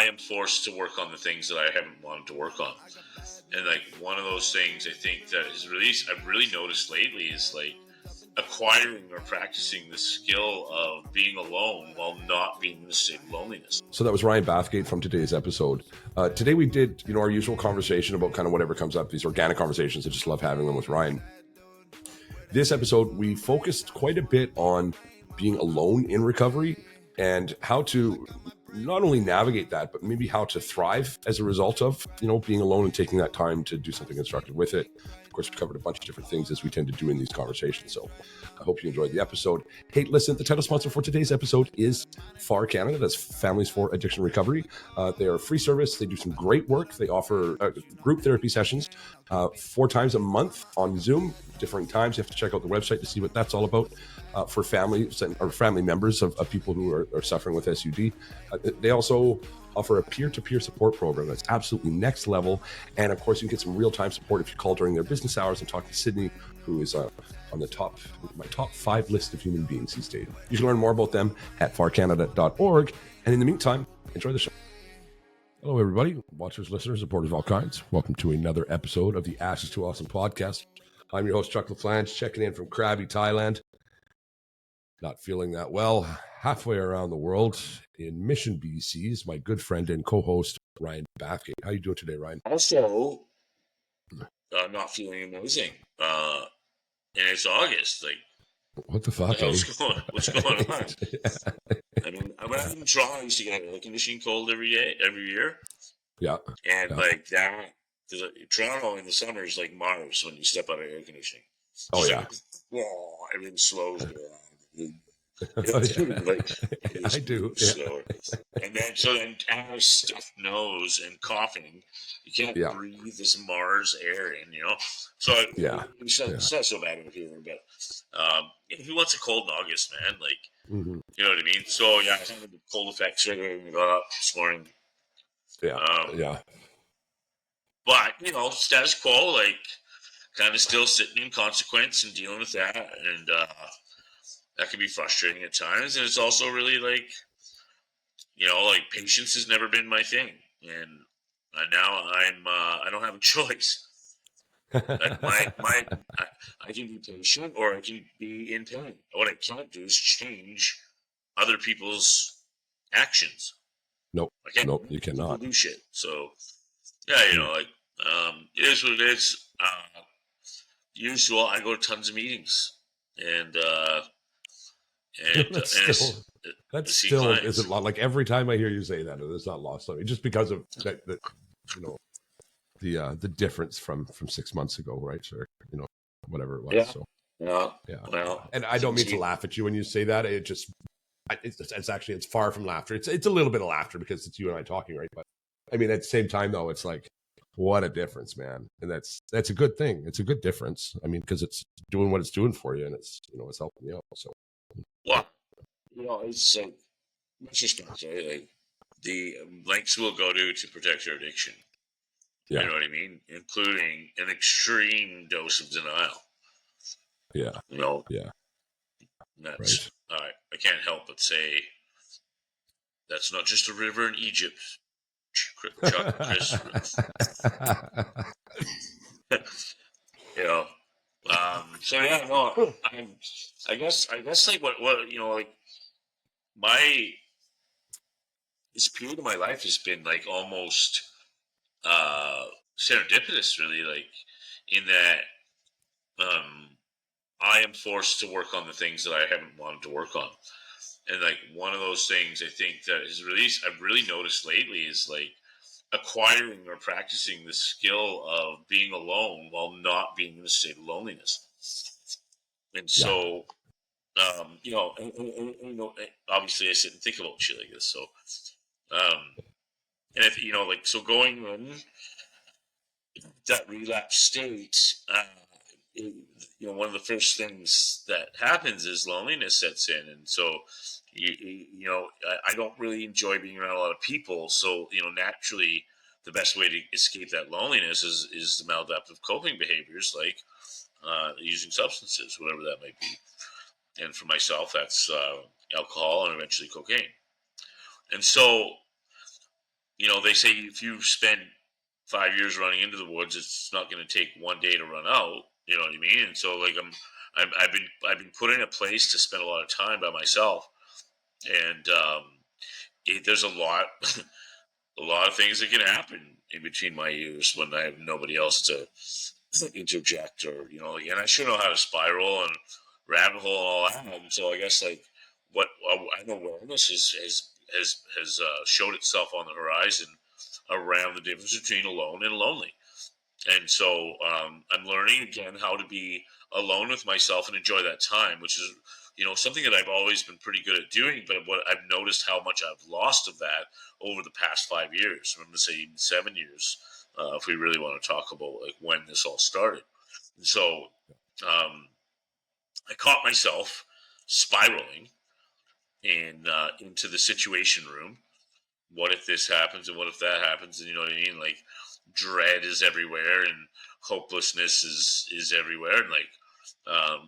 am forced to work on the things that I haven't wanted to work on. And like one of those things I think that is really, I've really noticed lately is like acquiring or practicing the skill of being alone while not being in a state of loneliness. So that was Ryan Bathgate from today's episode. Today we did, our usual conversation about kind of whatever comes up, these organic conversations. I just love having them with Ryan. This episode, we focused quite a bit on being alone in recovery and how to not only navigate that, but maybe how to thrive as a result of, being alone and taking that time to do something constructive with it. Of course, we covered a bunch of different things as we tend to do in these conversations. So I hope you enjoyed the episode. Hey, listen, the title sponsor for today's episode is FAR Canada. That's Families for Addiction Recovery. They are a free service. They do some great work. They offer group therapy sessions 4 times a month on Zoom, different times. You have to check out the website to see what that's all about. For families or family members of people who are suffering with SUD. They also offer a peer-to-peer support program that's absolutely next level. And of course, you can get some real-time support if you call during their business hours and talk to Sydney, who is on my top 5 list of human beings these days. You can learn more about them at farcanada.org. And in the meantime, enjoy the show. Hello, everybody. Watchers, listeners, supporters of all kinds. Welcome to another episode of the Ashes to Awesome podcast. I'm your host, Chuck LaFlange, checking in from Krabi, Thailand. Not feeling that well. Halfway around the world in Mission, BC is my good friend and co-host, Ryan Bathgate. How you doing today, Ryan? Also, not feeling amazing. And it's August. Like, what the fuck? What's going on? I mean, I'm in Toronto. I used to get air conditioning cold every year. Yeah. And like that, because Toronto in the summer is like Mars when you step out of air conditioning. Oh, yeah. Everything slows down. I do. Slower. And then as stuffed nose and coughing, you can't breathe this Mars air in, So it's not so bad in here, but who wants a cold in August, man? Like, you know what I mean? So I had the cold effects right away when we got up this morning. But status quo, like, kind of still sitting in consequence and dealing with that, and that can be frustrating at times. And it's also really like, like patience has never been my thing, and now I don't have a choice. Like I can be patient or I can be in pain. What I can't do is change other people's actions. Nope, you cannot do shit. So it is what it is. Usual, I go to tons of meetings, and that still isn't lost. Like every time I hear you say that, it's not lost on me, just because of that the difference from 6 months ago, right? Or whatever it was. Yeah. So yeah. Well, and I don't mean to laugh at you when you say that. It's far from laughter. It's a little bit of laughter because it's you and I talking, right? But I mean, at the same time, though, it's like, what a difference, man. And that's a good thing. It's a good difference. I mean, because it's doing what it's doing for you, and it's it's helping you out. So it's much respect, right? Like the lengths we'll go to protect your addiction. You know what I mean? Including an extreme dose of denial. That's right. I can't help but say that's not just a river in Egypt. Chris. I guess like what like this period of my life has been like almost serendipitous, really, like in that I am forced to work on the things that I haven't wanted to work on. And like one of those things I think that I've really noticed lately is like acquiring or practicing the skill of being alone while not being in a state of loneliness. And so, obviously I sit and think about shit like this. So, and if, so going in that relapse state, one of the first things that happens is loneliness sets in. And so, I don't really enjoy being around a lot of people. So, naturally, the best way to escape that loneliness is the maladaptive coping behaviors, like using substances, whatever that might be. And for myself, that's alcohol and eventually cocaine. And so they say if you spend 5 years running into the woods, it's not going to take one day to run out. You know what I mean? And so, like, I've been put in a place to spend a lot of time by myself, and there's a lot, a lot of things that can happen in between my ears when I have nobody else to interject, or and I sure know how to spiral and rabbit hole and all that. And so I guess, like, what I know, awareness has showed itself on the horizon around the difference between alone and lonely. And so I'm learning again how to be alone with myself and enjoy that time, which is something that I've always been pretty good at doing. But what I've noticed how much I've lost of that over the past 5 years. I'm going to say even 7 years, if we really want to talk about, like, when this all started. And so I caught myself spiraling into the situation room. What if this happens, and what if that happens? And you know what I mean? Like, dread is everywhere, and hopelessness is everywhere, and like, I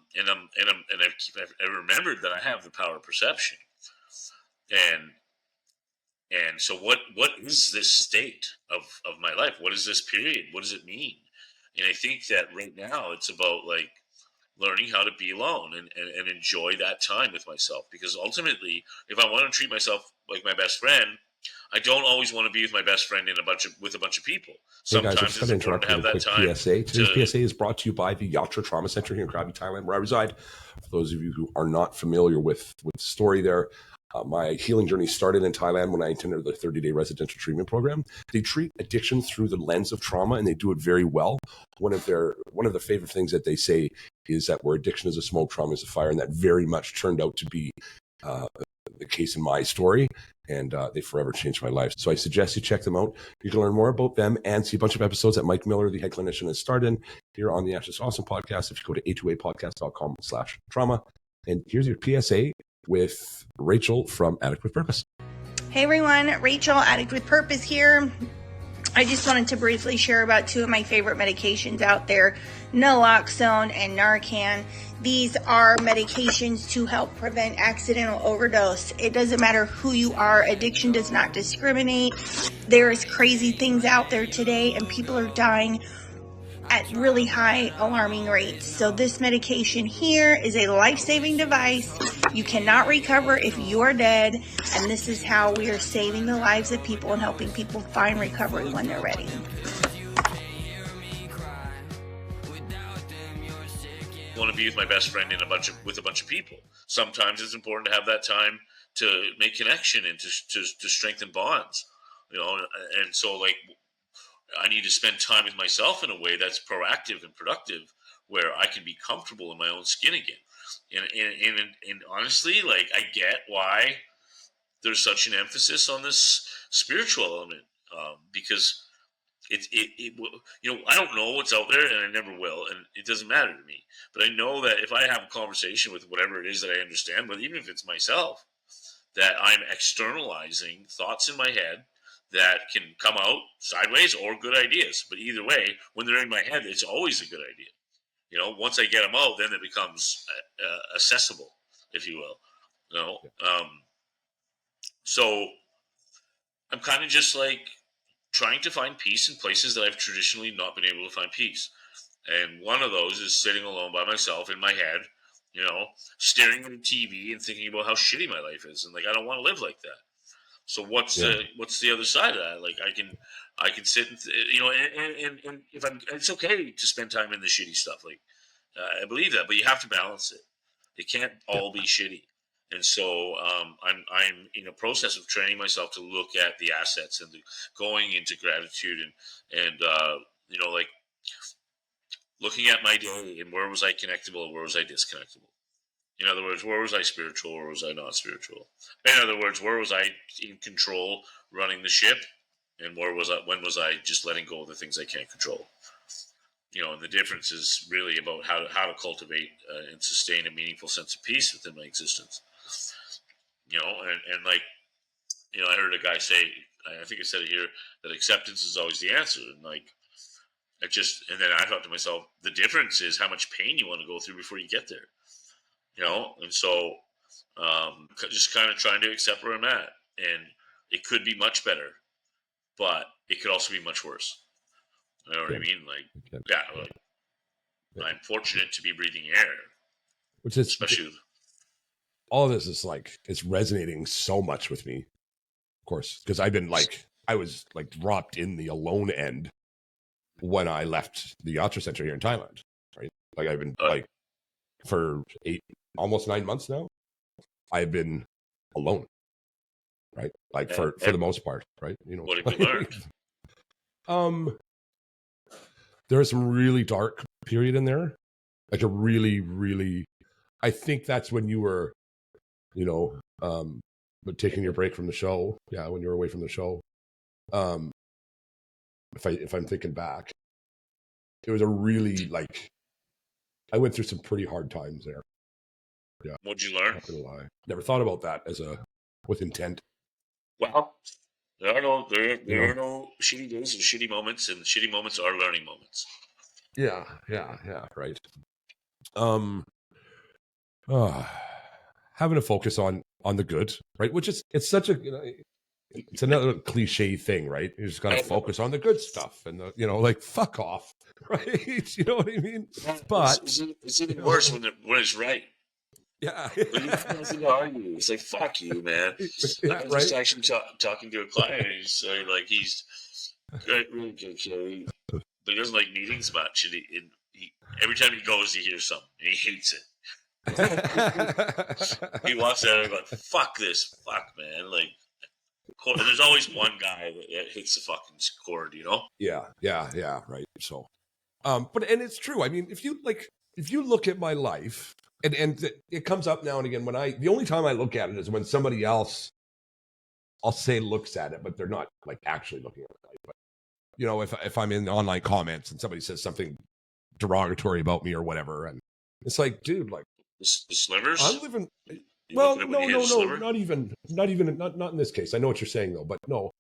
remembered that I have the power of perception, and so what is this state of my life? What is this period? What does it mean? And I think that right now it's about, like, learning how to be alone and enjoy that time with myself, because ultimately, if I want to treat myself like my best friend, I don't always want to be with my best friend with a bunch of people. Hey guys, I Sometimes just got it's to important interrupt to with have a that quick time PSA. Today's to. PSA is brought to you by the Yatra Trauma Center here in Krabi, Thailand, where I reside. For those of you who are not familiar with the story there, my healing journey started in Thailand when I attended the 30-day residential treatment program. They treat addiction through the lens of trauma, and they do it very well. One of the favorite things that they say is that where addiction is a smoke, trauma is a fire, and that very much turned out to be the case in my story, and they forever changed my life. So I suggest you check them out. You can learn more about them and see a bunch of episodes that Mike Miller, the head clinician, has starred in here on the Ashes Awesome podcast. If you go to a2apodcast.com/trauma. And here's your PSA with Rachel from Addict with Purpose. Hey everyone, Rachel, Addict with Purpose here. I just wanted to briefly share about two of my favorite medications out there, naloxone and Narcan. These are medications to help prevent accidental overdose. It doesn't matter who you are. Addiction does not discriminate. There's crazy things out there today, and people are dying at really high alarming rates. So this medication here is a life-saving device. You cannot recover if you are dead, and this is how we are saving the lives of people and helping people find recovery when they're ready. I want to be with my best friend with a bunch of people. Sometimes it's important to have that time to make connection and to strengthen bonds, and so, like, I need to spend time with myself in a way that's proactive and productive, where I can be comfortable in my own skin again. And honestly, like, I get why there's such an emphasis on this spiritual element, because I don't know what's out there, and I never will, and it doesn't matter to me. But I know that if I have a conversation with whatever it is that I understand, but even if it's myself, that I'm externalizing thoughts in my head that can come out sideways or good ideas. But either way, when they're in my head, it's always a good idea. Once I get them out, then it becomes accessible, if you will. So I'm kind of just, like, trying to find peace in places that I've traditionally not been able to find peace. And one of those is sitting alone by myself in my head, staring at the TV and thinking about how shitty my life is. And, like, I don't want to live like that. So what's the other side of that? Like, I can sit and and if it's okay to spend time in the shitty stuff. Like, I believe that, but you have to balance it. It can't all be shitty. And so I'm in a process of training myself to look at the assets and going into gratitude and like, looking at my day and where was I connectable, where was I disconnectable. In other words, where was I spiritual, or was I not spiritual? In other words, where was I in control running the ship, and when was I just letting go of the things I can't control? And the difference is really about how to cultivate and sustain a meaningful sense of peace within my existence. And like, I heard a guy say, I think I said it here, that acceptance is always the answer. And like, and then I thought to myself, the difference is how much pain you want to go through before you get there. And so just kind of trying to accept where I'm at, and it could be much better. but it could also be much worse. You know what I mean? Like, yeah, like, I'm fortunate to be breathing air, which is especially. All of this is like, it's resonating so much with me, of course, because I've been like, I was like dropped in the alone end when I left the Yatra Center here in Thailand, right? Like I've been like for almost 9 months now, I've been alone, right? Like for the most part, right? You know, what have you learned? There is some really dark period in there, like a really, really. I think that's when you were, you know, but taking your break from the show, yeah, when you were away from the show. If I'm thinking back, it was a really like, I went through some pretty hard times there. Yeah. What'd you learn? Not gonna lie, never thought about that with intent. Well, there are no shitty days and shitty moments, and shitty moments are learning moments. Yeah, right. Having to focus on the good, right? Which is, it's such a, it's another cliche thing, right? You just gotta focus on the good stuff, and the, like, fuck off, right? You know what I mean? But it's even worse when it's right. Yeah. But you can't argue. It's like, fuck you, man. Yeah, I'm just actually talking to a client, and he's really good kid, but he doesn't like meetings much, and he every time he goes, he hears something, and he hates it. He walks out and goes, fuck this, fuck, man. Like, there's always one guy that hits the fucking chord, you know? Yeah, right. So, but it's true. I mean, if you look at my life, and it comes up now and again when the only time I look at it is when somebody else, I'll say, looks at it, but they're not like actually looking at it. But, if I'm in online comments and somebody says something derogatory about me or whatever, and it's like, dude, like, the slivers? I'm living. Well, no, not even in this case. I know what you're saying though, but no.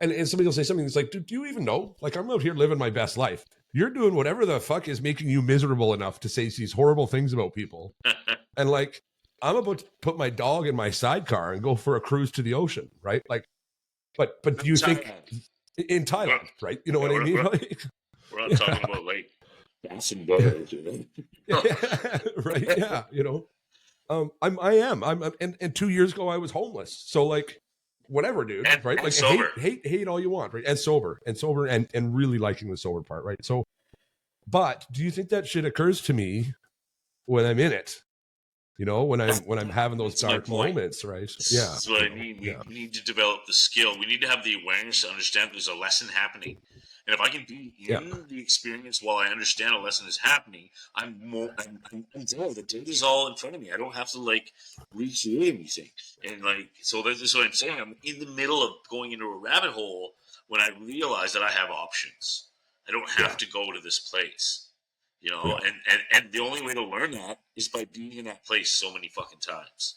And somebody will say something that's like, dude, do you even know? Like, I'm out here living my best life. You're doing whatever the fuck is making you miserable enough to say these horrible things about people. And like, I'm about to put my dog in my sidecar and go for a cruise to the ocean, right? Like, but do you think in Thailand, right? You know what I mean? We're not talking about like gas and butter, right? Yeah, I am. And 2 years ago I was homeless. So like, whatever, dude, right? And like, sober. hate all you want, right? And sober and really liking the sober part, right? So, but do you think that shit occurs to me when I'm in it? When I'm having those dark moments, right? Yeah, that's what I mean. We need to develop the skill. We need to have the awareness to understand there's a lesson happening. And if I can be in the experience while I understand a lesson is happening, I'm there. The data's all in front of me. I don't have to like recreate anything. And like, so this is what I'm saying. I'm in the middle of going into a rabbit hole when I realize that I have options. I don't have to go to this place, and the only way to learn that is by being in that place so many fucking times.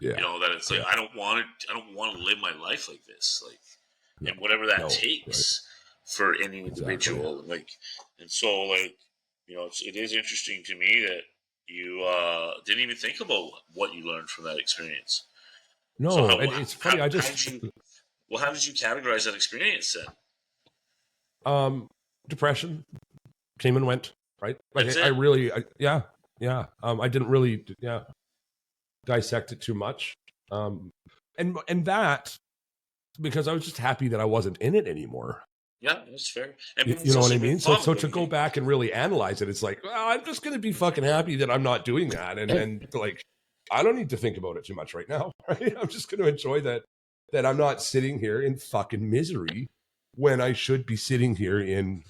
Yeah. That it's like, I don't want to live my life like this. Like, and whatever that takes. Right. For any individual, and so it is interesting to me that you didn't even think about what you learned from that experience. No, so it's funny. How did you categorize that experience then? Depression came and went, right? Like I didn't really dissect it too much, and that because I was just happy that I wasn't in it anymore. Yeah, that's fair. And you know what I mean? So to go back and really analyze it, it's like, well, I'm just going to be fucking happy that I'm not doing that. And like, I don't need to think about it too much right now. Right? I'm just going to enjoy that I'm not sitting here in fucking misery when I should be sitting here in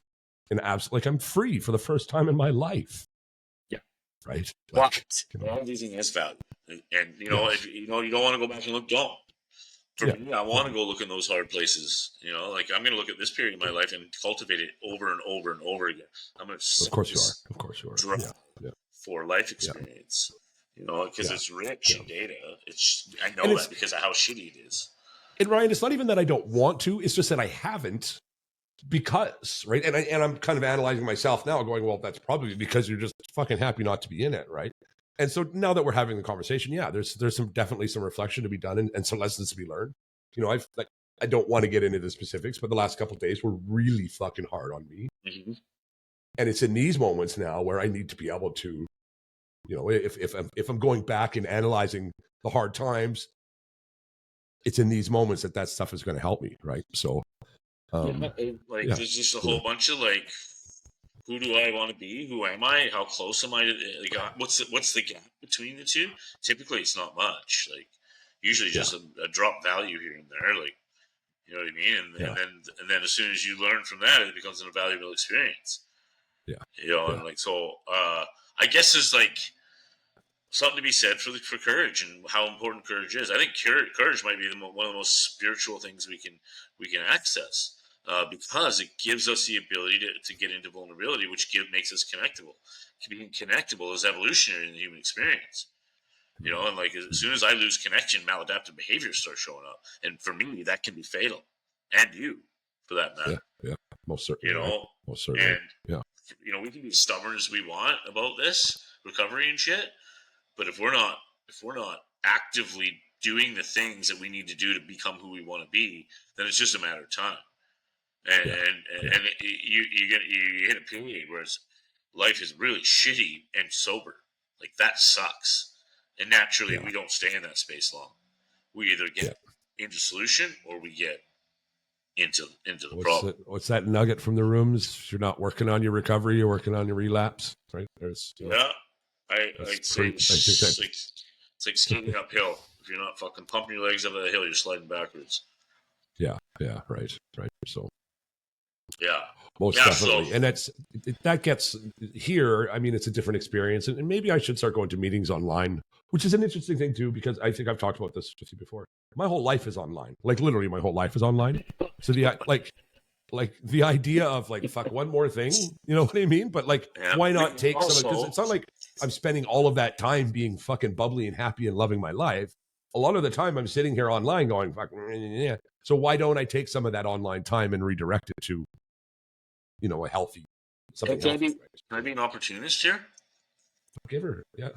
like I'm free for the first time in my life. Yeah. Right. Like, everything has value. And you don't want to go back and look dumb. For me, I want to go look in those hard places. Like, I'm going to look at this period of my life and cultivate it over and over and over again. I'm going to of course you are. For life experience. Because it's rich in data. I know that because of how shitty it is. And Ryan, it's not even that I don't want to. It's just that I haven't because, right? And I'm kind of analyzing myself now going, well, that's probably because you're just fucking happy not to be in it, right? And so now that we're having the conversation, there's definitely some reflection to be done and some lessons to be learned. I've like I don't want to get into the specifics, but the last couple of days were really fucking hard on me. Mm-hmm. And it's in these moments now where I need to be able to, you know, if I'm going back and analyzing the hard times, it's in these moments that stuff is going to help me, right? So, there's just a whole bunch of like, who do I want to be? Who am I? How close am I to? Like, what's the gap between the two? Typically, it's not much. Like, usually just a drop value here and there. Like, you know what I mean? And then as soon as you learn from that, it becomes an invaluable experience. Yeah. You know, and like so. I guess there's like something to be said for courage and how important courage is. I think courage might be one of the most spiritual things we can access. Because it gives us the ability to get into vulnerability, which makes us connectable. Being connectable is evolutionary in the human experience. You know, and like as soon as I lose connection, maladaptive behaviors start showing up. And for me, that can be fatal. And you, for that matter. Yeah, most certainly. You know, right? Most certainly. And, you know, we can be as stubborn as we want about this recovery and shit. But if we're not actively doing the things that we need to do to become who we want to be, then it's just a matter of time. And you hit a period where life is really shitty and sober. Like, that sucks. And naturally, we don't stay in that space long. We either get into solution or we get into the problem. What's that nugget from the rooms? If you're not working on your recovery, you're working on your relapse, right? I'd say it's like skating uphill. If you're not fucking pumping your legs up the hill, you're sliding backwards. Yeah, right. So. Yeah, most definitely. And that gets here. I mean, it's a different experience, and maybe I should start going to meetings online, which is an interesting thing too, because I think I've talked about this with you before. My whole life is online. Like, literally, my whole life is online. So the idea of like, fuck, one more thing, you know what I mean? But like, why not take some? Because it's not like I'm spending all of that time being fucking bubbly and happy and loving my life. A lot of the time, I'm sitting here online going, fuck, yeah. So why don't I take some of that online time and redirect it to, you know, a healthy something? Can I be an opportunist here? Give her, yeah.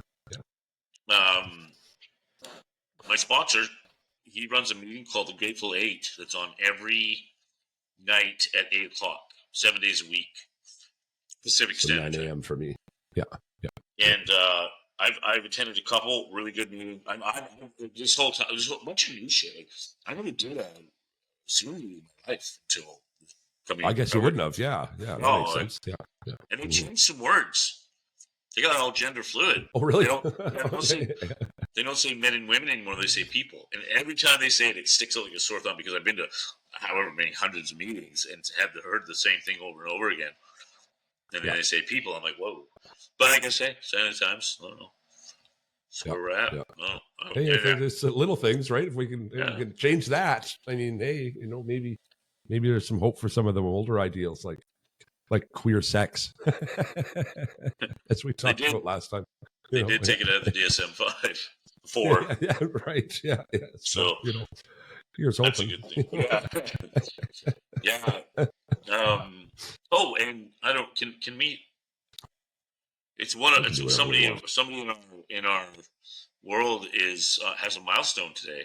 My sponsor, he runs a meeting called the Grateful Eight that's on every night at 8:00, 7 days a week, Pacific Standard Time. 9 a.m. for me. Yeah. And I've attended a couple really good meetings. I'm this whole time, there's a bunch of new shit. Like, I never did a Zoom meeting in my life until coming. I guess you wouldn't have. Yeah. That makes sense. Yeah. And they changed some words. They got all gender fluid. Oh, really? They don't say men and women anymore. They say people. And every time they say it, it sticks out like a sore thumb, because I've been to however many hundreds of meetings and have heard the same thing over and over again. And then they say people. I'm like, whoa. But like I say, sign times. I don't know. That's where we're at. Hey, there's little things, right? If we can change that, I mean, hey, you know, maybe there's some hope for some of the older ideals, like queer sex, as we talked about last time. They did take it out of the DSM-5. 4. Yeah, right. Yeah. So, you know, here's hoping. That's a good thing. Yeah. And I don't. Can we? It's somebody in our world has a milestone today.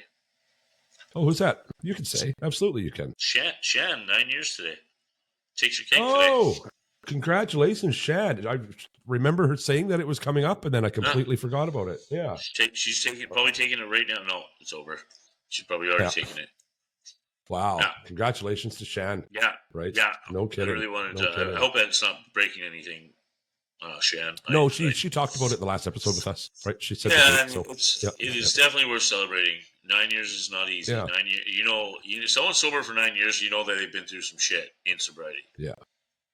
Oh, who's that? You can say. Absolutely, you can. Shan, 9 years today. Takes your cake today. Oh, congratulations, Shad. I remember her saying that it was coming up, and then I completely forgot about it. Yeah. She's probably taking it right now. No, it's over. She's probably already taken it. Wow. Yeah. Congratulations to Shan. Yeah. Right? Yeah. No kidding. I really wanted to. I hope that's not breaking anything, Shan. No, she talked about it in the last episode with us, right? She said it is definitely worth celebrating. 9 years is not easy. Yeah. 9 years, you know, someone's sober for 9 years, you know that they've been through some shit in sobriety. Yeah.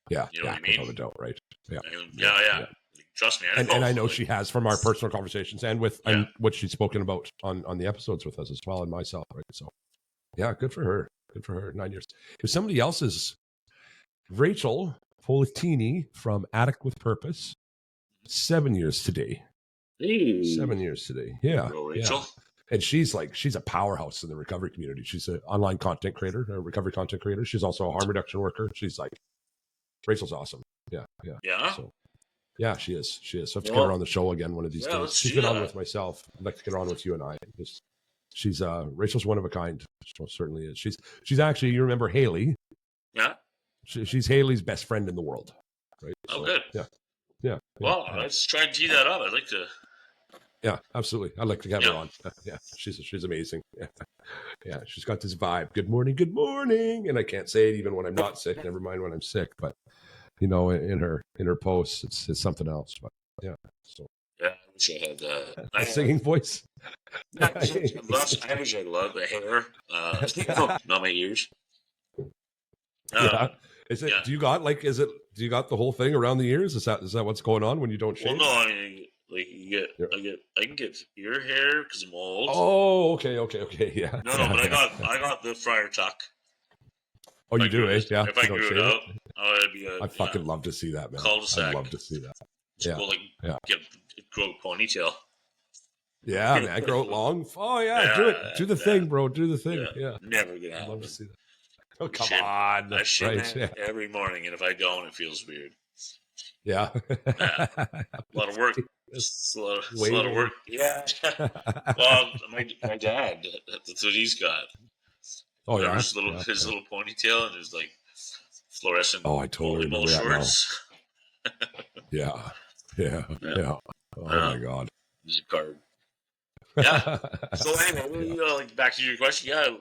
You know what I mean? Without a doubt, right? Yeah. Trust me. And I know she has from our personal conversations and with what she's spoken about on the episodes with us as well, and myself, right? So, yeah, good for her. Good for her. 9 years. If somebody else's, Rachel Politini from Addict with Purpose, 7 years today. Hey. 7 years today. Yeah. Hello, Rachel. Yeah. And she's a powerhouse in the recovery community. She's an online content creator, a recovery content creator. She's also a harm reduction worker. She's like, Rachel's awesome. Yeah. Yeah. So, yeah, she is. So I have to get her on the show again one of these days. She's been on with myself. I'd like to get her on with you and I. Just She's Rachel's one of a kind. She most certainly is. She's actually, you remember Haley? Yeah. She's Haley's best friend in the world, right? Oh, So, good. Yeah. Well, let's try and tee that up. I'd like to. Yeah, absolutely. I'd like to have her on. Yeah, she's amazing. Yeah, she's got this vibe. Good morning, and I can't say it even when I'm not sick. Never mind when I'm sick. But in her posts, it's something else. But yeah, so Yeah, I wish I had a singing voice. I wish I loved the hair. Not my ears. Yeah. Is it? Yeah. Do you got the whole thing around the ears? Is that what's going on when you don't shave? Well, no, I mean, like I can get ear hair because I'm old. Oh, okay, yeah. No, but I got the friar tuck. Oh, you do, eh? Yeah. If I grew it out, it'd be I fucking love to see that, man. Cul-de-sac. I'd love to see that. Grow a ponytail. Yeah, man, grow it long. Oh yeah, do it. Do the thing, bro. Do the thing. Yeah. Never gonna happen. I'd love to see that. Oh, come on. I shave every morning, and if I don't, it feels weird. Yeah. A lot of work. It's a lot of work. Yeah. Well, my dad, that's what he's got. Oh, yeah. His little ponytail and his like fluorescent. Oh, I totally remember that shorts. Yeah. Oh my God. He's a card. Yeah. So anyway, like back to your question. Yeah,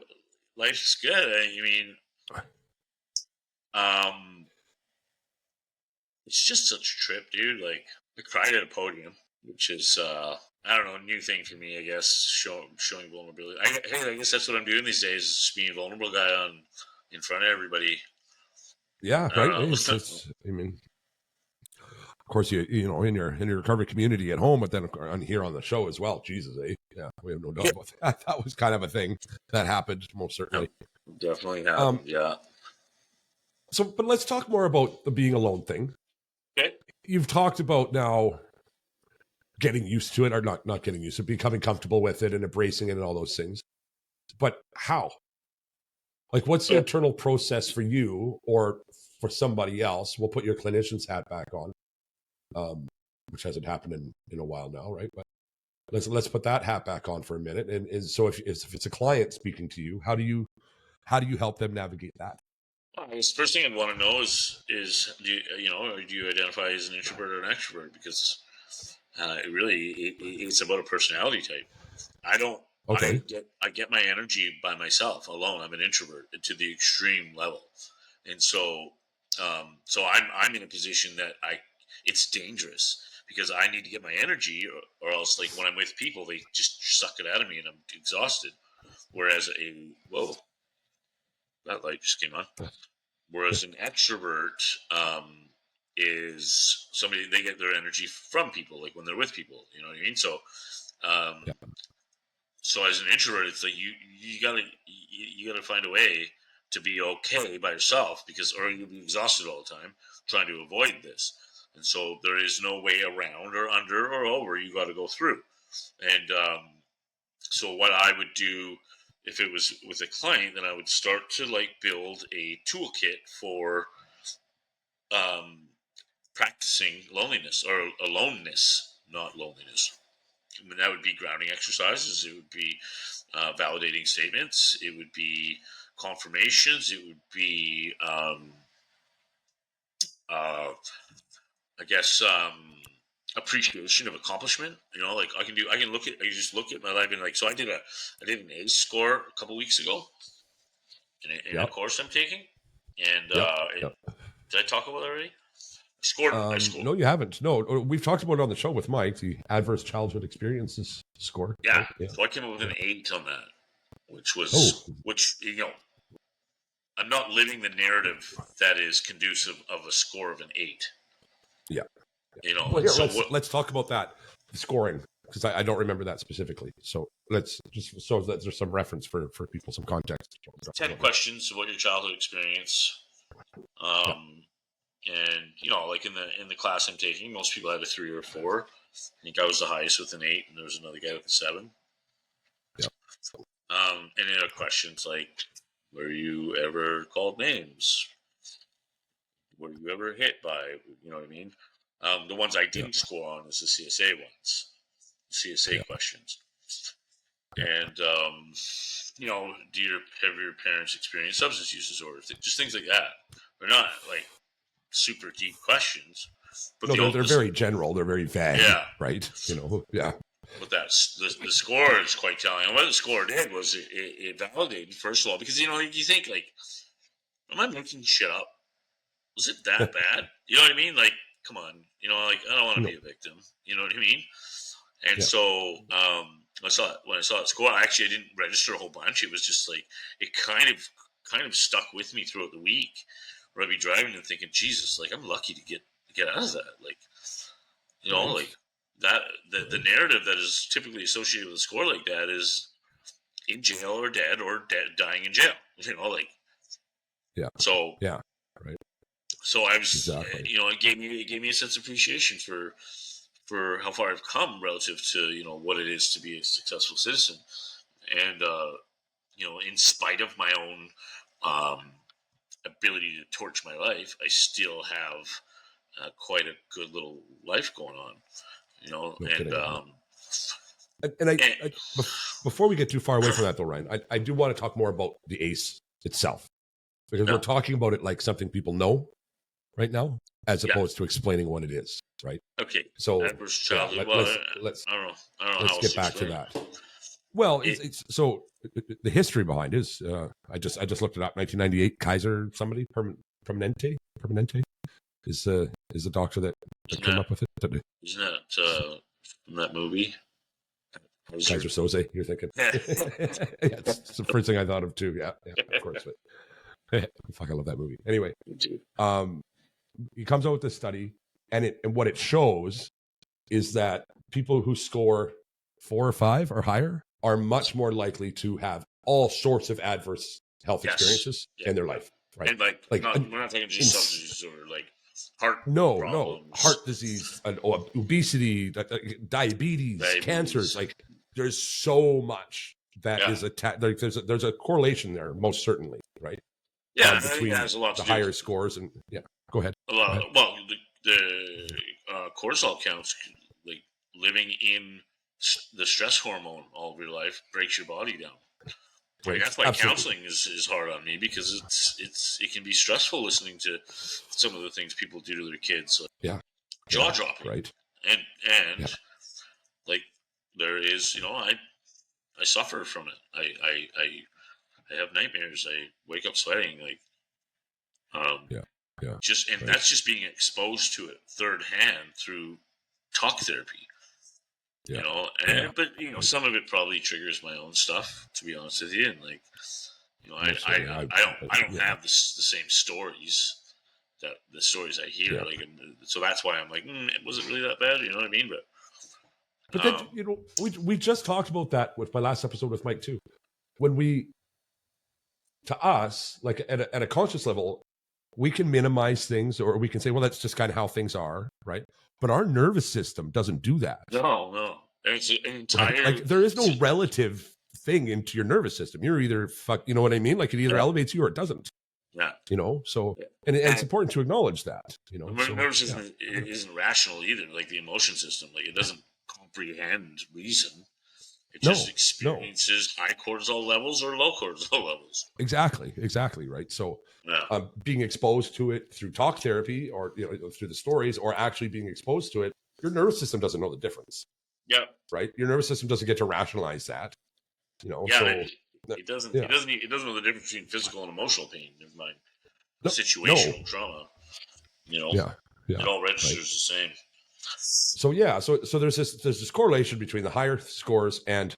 life's good. I mean, it's just such a trip, dude. Like I cried at a podium, which is I don't know, a new thing for me. I guess showing vulnerability. I guess that's what I'm doing these days. Is just being a vulnerable guy in front of everybody. Yeah, right. I mean, of course, you know, in your recovery community at home, but then on here on the show as well. Jesus, eh? Yeah, we have no doubt about that. That was kind of a thing that happened, most certainly. Definitely happened. Yeah. So, but let's talk more about the being alone thing. Okay. You've talked about now getting used to it, or not getting used to it, becoming comfortable with it and embracing it and all those things. But how? Like, what's the internal process for you or for somebody else? We'll put your clinician's hat back on, which hasn't happened in a while now, right? But let's put that hat back on for a minute. And so if it's a client speaking to you, how do you help them navigate that? I guess the first thing I'd want to know is do you identify as an introvert or an extrovert? Because it's about a personality type. I don't. Okay. I get my energy by myself alone. I'm an introvert to the extreme level, and so I'm in a position that it's dangerous because I need to get my energy, or else like when I'm with people, they just suck it out of me and I'm exhausted. Whereas that light just came on. Whereas an extrovert is somebody, they get their energy from people, like when they're with people. You know what I mean? So, so as an introvert, it's like you gotta find a way to be okay by yourself or you'll be exhausted all the time trying to avoid this. And so there is no way around or under or over. You got to go through. And so what I would do if it was with a client, then I would start to like build a toolkit for practicing loneliness or aloneness, not loneliness. I mean, that would be grounding exercises. It would be validating statements. It would be confirmations. It would be, appreciation of accomplishment. You know, like I just look at my life and like, so I did an ACE score a couple weeks ago in a course I'm taking. And did I talk about it already? I scored. No, you haven't. No, we've talked about it on the show with Mike, the adverse childhood experiences score. Yeah. Right? Yeah. So I came up with an 8 on that, which I'm not living the narrative that is conducive of a score of an 8. Yeah. You know, well, here, let's talk about that scoring, because I don't remember that specifically. So let's just so that there's some reference for people, some context. 10 questions about your childhood experience. And you know, like in the class I'm taking, most people have a 3 or a 4. I think I was the highest with an 8, and there was another guy with a 7. Yeah. And then questions like, were you ever called names? Were you ever hit by? You know what I mean? The ones I didn't score on is the CSA ones, CSA questions. And have your parents experienced substance use disorder? Just things like that. They're not like super deep questions, but No, they're very general. They're very vague, yeah, right? Yeah. But that's the score is quite telling. And what the score did was it validated, first of all, because you think like, am I making shit up? Was it that bad? You know what I mean? Like, come on, like I don't want to be a victim. You know what I mean? And so when I saw that score, I didn't register a whole bunch. It was just like it kind of stuck with me throughout the week, where I'd be driving and thinking, Jesus, like I'm lucky to get out of that. Like, like that the narrative that is typically associated with a score like that is in jail or dead dying in jail. Like So right. So I was it gave me a sense of appreciation for how far I've come relative to what it is to be a successful citizen, and in spite of my own ability to torch my life, I still have quite a good little life going on. Before we get too far away from that, though, Ryan, I do want to talk more about the ACE itself, because we're talking about it like something people know right now, as opposed to explaining what it is, right? Okay. So adverse childhood. let's I don't know. Let's get back to that. Well, it's so the history behind is I just looked it up. 1998, Kaiser somebody Permanente is the doctor that came up with it. Isn't that from that movie? Kaiser Soze, you're thinking? Yeah, it's the first thing I thought of too. Yeah, of course. But fuck, I love that movie. Anyway, he comes out with this study, and what it shows is that people who score 4 or 5 or higher are much more likely to have all sorts of adverse health experiences in their life, right? And we're not taking just substance disorder, like heart problems. Heart disease, obesity, diabetes, cancers. Like there's so much that is there's a correlation there, most certainly, right? Yeah, between has a lot the to higher scores and go ahead. Well, the cortisol counts, like living in the stress hormone all of your life, breaks your body down. Right. That's why counseling is hard on me, because it can be stressful listening to some of the things people do to their kids. Like jaw dropping, right? And like there is, I suffer from it. I have nightmares. I wake up sweating, like that's just being exposed to it third hand through talk therapy. But some of it probably triggers my own stuff, to be honest with you, and like I don't have the same stories that the stories I hear, like, and so that's why I'm like, was it really that bad? You know what I mean? But then we just talked about that with my last episode with Mike too, when to us, like at a conscious level, we can minimize things, or we can say, well, that's just kind of how things are, right? But our nervous system doesn't do that. No. It's an entire... Like there is no relative thing into your nervous system. You're either you know what I mean? Like it either elevates you or it doesn't. Yeah. So and it's important to acknowledge that. The nervous system isn't rational either. Like the emotion system, like it doesn't comprehend reason. It just experiences high cortisol levels or low cortisol levels. Exactly, right? So being exposed to it through talk therapy, or through the stories, or actually being exposed to it, your nervous system doesn't know the difference. Yeah. Right? Your nervous system doesn't get to rationalize that. It doesn't know the difference between physical and emotional pain. Never mind situational trauma. It all registers the same. So there's this correlation between the higher scores and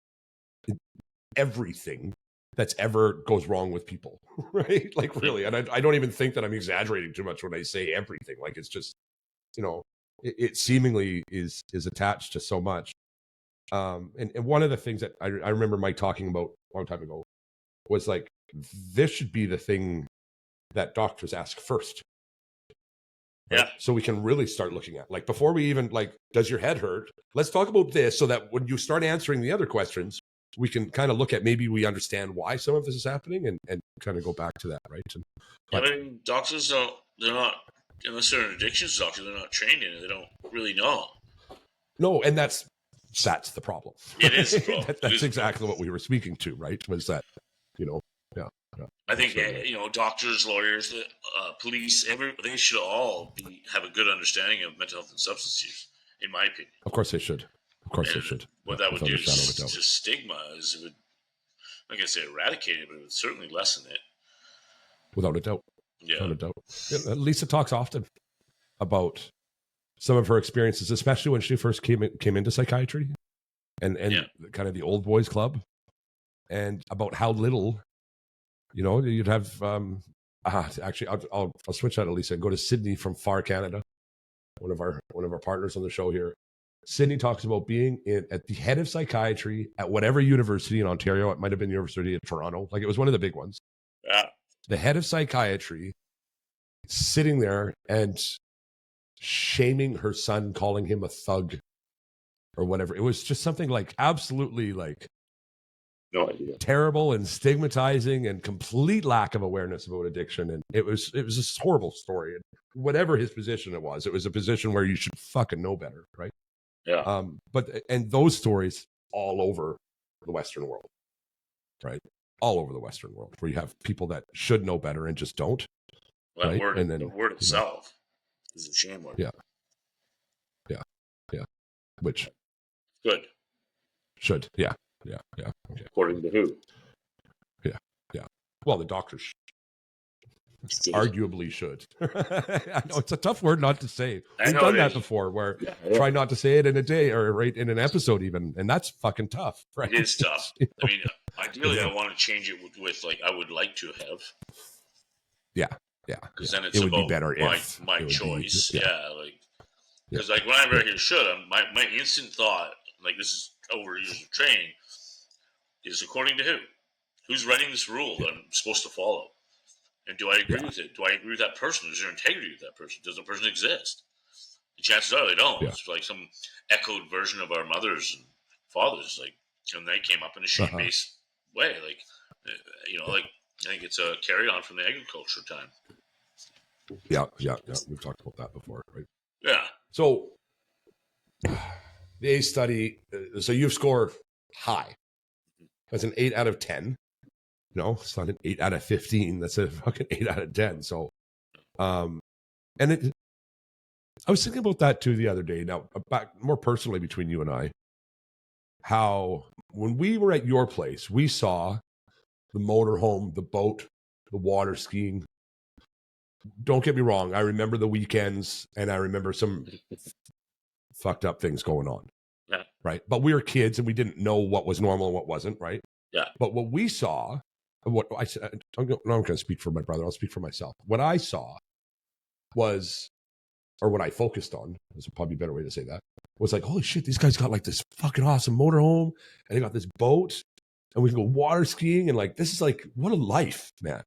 everything that's ever goes wrong with people, right? Like really, and I don't even think that I'm exaggerating too much when I say everything. Like it's just, it seemingly is attached to so much. And one of the things that I remember Mike talking about a long time ago was like, this should be the thing that doctors ask first. Right? Yeah. So we can really start looking at, like, before we even like, does your head hurt? Let's talk about this, so that when you start answering the other questions, we can kind of look at, maybe we understand why some of this is happening, and kind of go back to that, right? I mean, doctors they're not, unless they're an addictions doctor, they're not trained in it. They don't really know. No, and that's That's the problem. It is the problem. That's exactly what we were speaking to, right? Was that, yeah. I think doctors, lawyers, police, they should all have a good understanding of mental health and substance use, in my opinion. Of course they should. Of course they should. What that would do to stigma is it would, I'm not going to say eradicate it, but it would certainly lessen it. Without a doubt. Yeah. Without a doubt. Yeah, Lisa talks often about some of her experiences, especially when she first came into psychiatry and kind of the old boys club, and about how little, you'd have, actually, I'll switch out of Lisa and go to Sydney from far Canada, one of our partners on the show here. Sydney talks about being at the head of psychiatry at whatever university in Ontario. It might have been University of Toronto. Like, it was one of the big ones. Yeah. The head of psychiatry sitting there and shaming her son, calling him a thug or whatever. It was just something like absolutely like no idea, terrible and stigmatizing and complete lack of awareness about addiction. And it was this horrible story. And whatever his position it was a position where you should fucking know better, right? Yeah. And those stories all over the Western world, right? All over the Western world, where you have people that should know better and just don't. Well, right? And then the word itself is a shame word. Yeah. Which good should. Yeah. Okay. According to who? Yeah. Well, the doctors arguably should. I know it's a tough word not to say. We've done that before, where try not to say it in a day or right in an episode even, and that's fucking tough, right? It is tough. I mean, ideally, I want to change it with like I would like to have. Yeah. Because then it would be better if my choice. Because like when I read here should, my instant thought, like this is over years of training, is according to who? Who's writing this rule that I'm supposed to follow? And do I agree with it? Do I agree with that person? Is there integrity with that person? Does the person exist? The chances are they don't. Yeah. It's like some echoed version of our mothers and fathers, like, and they came up in a shame-based way. Like, like I think it's a carry-on from the agriculture time. Yeah. We've talked about that before, right? Yeah. So the ACE study, so you score high. That's an 8 out of 10. No, it's not an 8 out of 15. That's a fucking 8 out of 10. So, I was thinking about that too the other day. Now, back more personally between you and I, how when we were at your place, we saw the motorhome, the boat, the water skiing. Don't get me wrong. I remember the weekends and I remember some fucked up things going on. Yeah. Right. But we were kids and we didn't know what was normal and what wasn't. Right. Yeah. But what we saw, what I said, I'm not going to speak for my brother. I'll speak for myself. What I saw was, or what I focused on, is probably a better way to say that, was like, holy shit, these guys got like this fucking awesome motorhome and they got this boat and we can go water skiing. And like, this is like, what a life, man.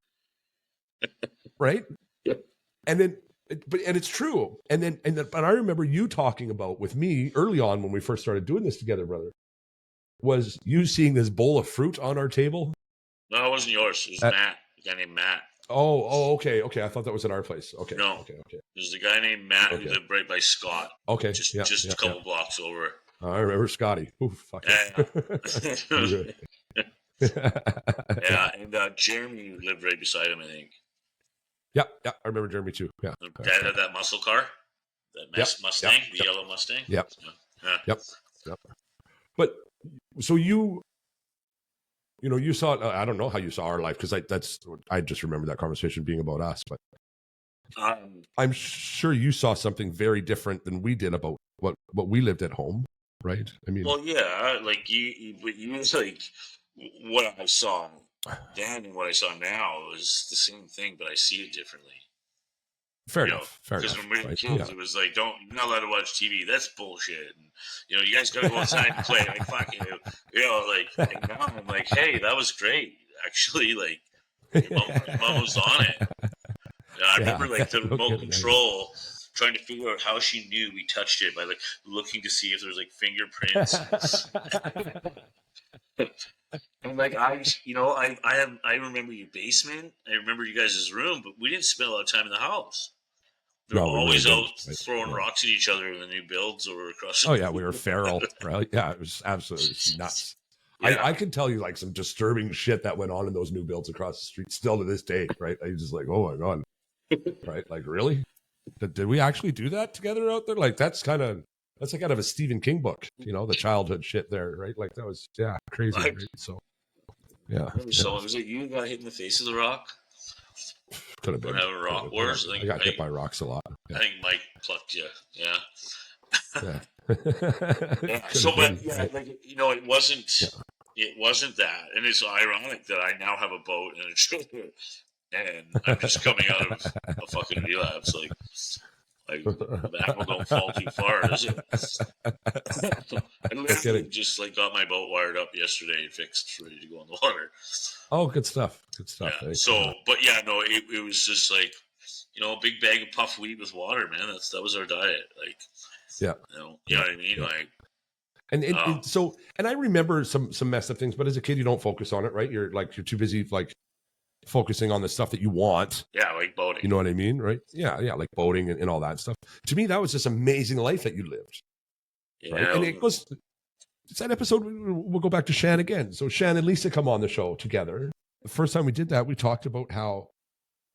Right. Yep. And then, and it's true. But I remember you talking about with me early on when we first started doing this together, brother, was you seeing this bowl of fruit on our table. No, it wasn't yours. It was Matt, a guy named Matt. Oh, okay. I thought that was at our place. Okay. No. Okay. There's a guy named Matt who lived right by Scott. Okay. Just a couple blocks over. I remember Scotty. Ooh, fuck yeah, and Jeremy lived right beside him, I think. Yeah, I remember Jeremy too. Yeah. The guy that had that muscle car, that Mustang, the yellow Mustang. Yep. Yeah. Yep. But so you saw. I don't know how you saw our life because I just remember that conversation being about us. But I'm sure you saw something very different than we did about what we lived at home, right? I mean, well, yeah, like you like what I saw then and what I saw now is the same thing, but I see it differently. Fair enough. Because when we were kids, it was like, you're not allowed to watch TV. That's bullshit. And, you guys got to go outside and play. Like, fuck you. And now I'm like, hey, that was great. Actually, like, your mom was on it. I remember, like, the remote control, trying to figure out how she knew we touched it by, like, looking to see if there was, like, fingerprints. And like I remember your basement. I remember you guys' room, but we didn't spend a lot of time in the house. We were No, we really always out didn't. Right? throwing Yeah. rocks at each other in the new builds or across. Oh yeah, we were feral, right? Yeah, it was absolutely nuts. Yeah. I can tell you like some disturbing shit that went on in those new builds across the street still to this day, right? I was just like, oh my god, right? Like really? Did we actually do that together out there? Like that's like out of a Stephen King book, the childhood shit there, right? Like that was crazy. Right? So yeah, So was it you who got hit in the face with the rock? could have been We're having rock wars. I got hit by rocks a lot. I think Mike plucked you. Yeah. Yeah. Yeah. So, but yeah, like it wasn't. It wasn't that, and it's ironic that I now have a boat and a trailer, and I'm just coming out of a fucking relapse. Like the apple don't fall too far, does it? I literally just like got my boat wired up yesterday and fixed, ready to go on the water. Oh, good stuff. Good stuff. Yeah. Eh? So, but yeah, no, it was just like a big bag of puff wheat with water, man. That was our diet. Like, yeah, you know what I mean, like. And I remember some messed up things, but as a kid, you don't focus on it, right? You're too busy like focusing on the stuff that you want. Yeah, like boating. You know what I mean, right? Yeah, like boating and all that stuff. To me, that was just amazing life that you lived. Yeah. Right? And it's that episode. We'll go back to Shan again. So Shan and Lisa come on the show together. The first time we did that, we talked about how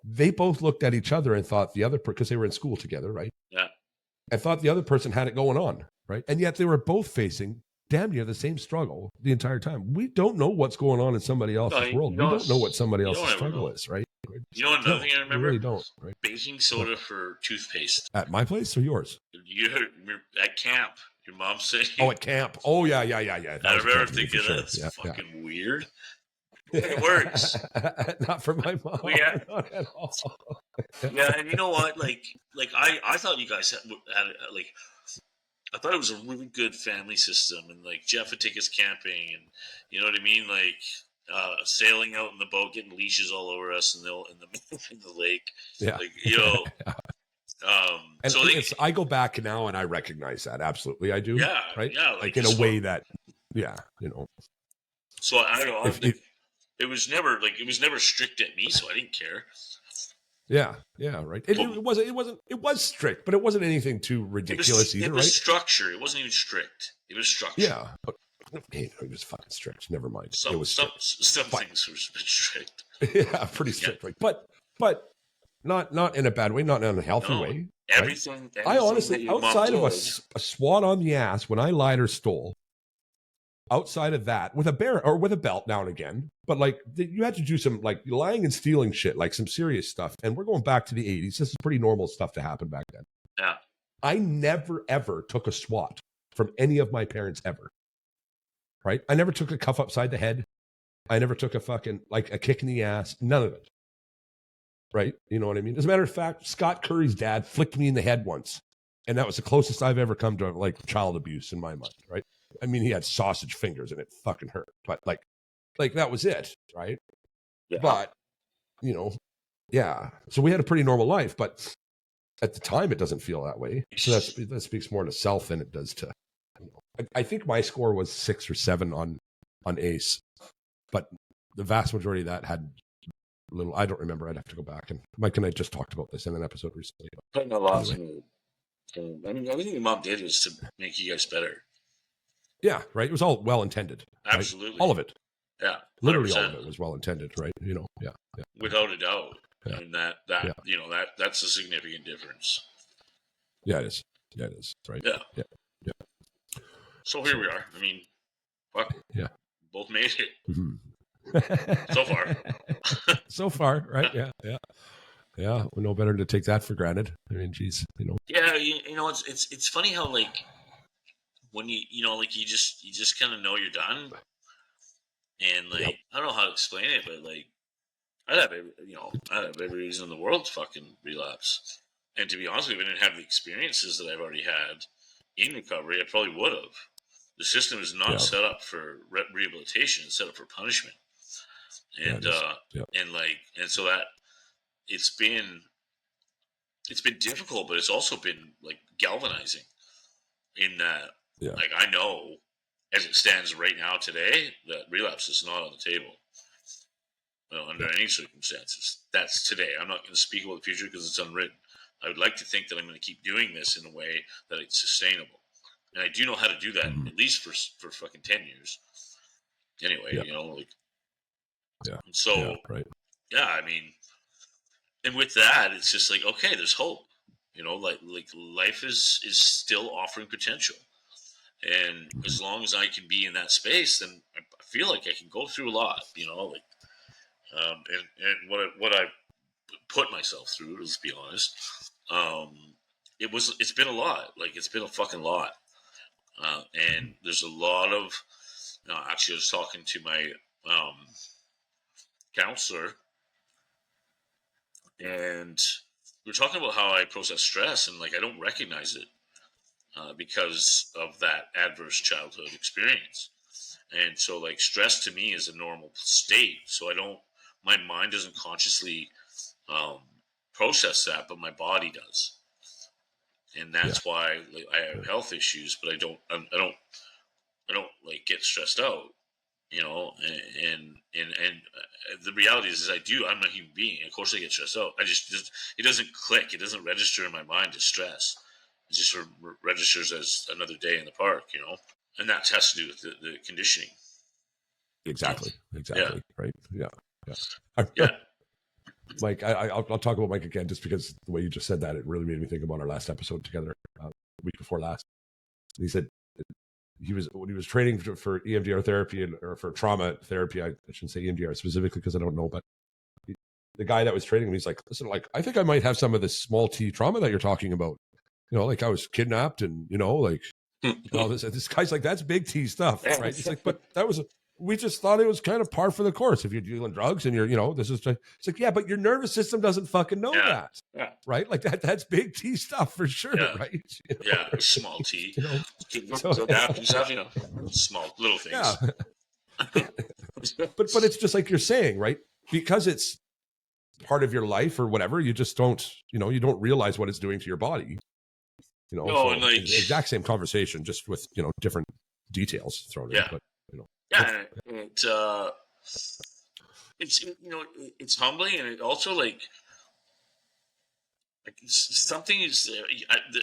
they both looked at each other and thought the other because they were in school together, right? Yeah. And thought the other person had it going on. Right. And yet they were both facing damn near the same struggle the entire time. We don't know what's going on in somebody else's world. We don't know what somebody else's struggle is, right? You know another thing I remember? We really don't, right? Baking soda for toothpaste. At my place or yours? At camp. Your mom said. At camp. Oh, yeah. I remember thinking that's fucking weird. It works. Not for my mom. Yeah. Not at all. Yeah, and you know what? Like I thought you guys had like. I thought it was a really good family system, and like Jeff would take us camping, and you know what I mean, like sailing out in the boat, getting leashes all over us in the lake. Yeah, like and so I go back now and I recognize that absolutely, I do. Yeah, right. Yeah, like in a way that, So I don't know. It was never strict at me, so I didn't care. Yeah, right. It was strict, but it wasn't anything too ridiculous either, right? It was structure. It wasn't even strict. It was structure. Yeah, but it was fucking strict. Never mind. It was some things were strict. Yeah, pretty strict, right? But not in a bad way, not in a healthy way. Everything. I honestly, outside of a swat on the ass when I lied or stole, outside of that, with a bear or with a belt now and again, but like you had to do some like lying and stealing shit, like some serious stuff. And we're going back to the 80s. This is pretty normal stuff to happen back then. Yeah. I never, ever took a swat from any of my parents ever. Right? I never took a cuff upside the head. I never took a fucking, like a kick in the ass. None of it. Right? You know what I mean? As a matter of fact, Scott Curry's dad flicked me in the head once. And that was the closest I've ever come to like child abuse in my mind. Right? I mean, he had sausage fingers and it fucking hurt. But like that was it, right? Yeah. But, So we had a pretty normal life, but at the time it doesn't feel that way. So that speaks more to self than it does to, I think my score was 6 or 7 on ACE, but the vast majority of that had little, I don't remember. I'd have to go back, and Mike and I just talked about this in an episode recently. Putting a lot anyway. I mean, everything your mom did was to make you guys better. Yeah, right. It was all well intended. Absolutely, right? All of it. Yeah, 100%. Literally all of it was well intended, right? Yeah. Without a doubt, and that's a significant difference. Yeah, it is. Yeah, it is. Right. Yeah. So here we are. I mean, fuck. Yeah. Both made it. Mm-hmm. So far. So far, right? Yeah. We're no better to take that for granted. I mean, geez, Yeah, it's funny how like when you just kind of know you're done, and like I don't know how to explain it, but like I'd have every reason in the world to fucking relapse. And to be honest with you, if I didn't have the experiences that I've already had in recovery, I probably would have. The system is not set up for rehabilitation; it's set up for punishment. And so that it's been difficult, but it's also been like galvanizing. In that, like I know, as it stands right now today, that relapse is not on the table. under any circumstances. That's today. I'm not going to speak about the future because it's unwritten. I would like to think that I'm going to keep doing this in a way that it's sustainable. And I do know how to do that, at least for fucking 10 years. Anyway, Yeah. you know, like, Yeah. so, Yeah, right. yeah, I mean, and with that, it's just like, okay, there's hope. You know, like life is still offering potential. And as long as I can be in that space, then I feel like I can go through a lot, you know, like, and what I put myself through, let's be honest, it's been a lot. Like, it's been a fucking lot. And there's a lot of, actually I was talking to my, counselor, and we were talking about how I process stress, and like, I don't recognize it, because of that adverse childhood experience. And so, like, stress to me is a normal state. So my mind doesn't consciously, process that, but my body does. And that's why, like, I have health issues, but I don't like get stressed out, you know, and the reality is I'm a human being. Of course I get stressed out. It doesn't click. It doesn't register in my mind as stress. It just sort of registers as another day in the park, you know, and that has to do with the conditioning. Exactly. Yeah. Right. Yeah. Yeah. Mike, I'll talk about Mike again, just because the way you just said that, it really made me think about our last episode together, the week before last. He said when he was training for EMDR therapy or for trauma therapy, I shouldn't say EMDR specifically because I don't know, but the guy that was training him, he's like, listen, like, I think I might have some of this small T trauma that you're talking about. You know, like, I was kidnapped, and, you know, like, this guy's like, that's big T stuff, right? It's like, but we just thought it was kind of par for the course. If you're dealing drugs and you're, you know, it's like, yeah, but your nervous system doesn't fucking know that, right? Like, that's big T stuff for sure, right? You know, yeah, small T. You know, so you know, small little things. Yeah. but it's just like you're saying, right? Because it's part of your life or whatever, you just don't, you know, you don't realize what it's doing to your body. You know, no, and like, exact same conversation, just with, you know, different details thrown in. But, you know, it's, you know, it's humbling, and it also like something is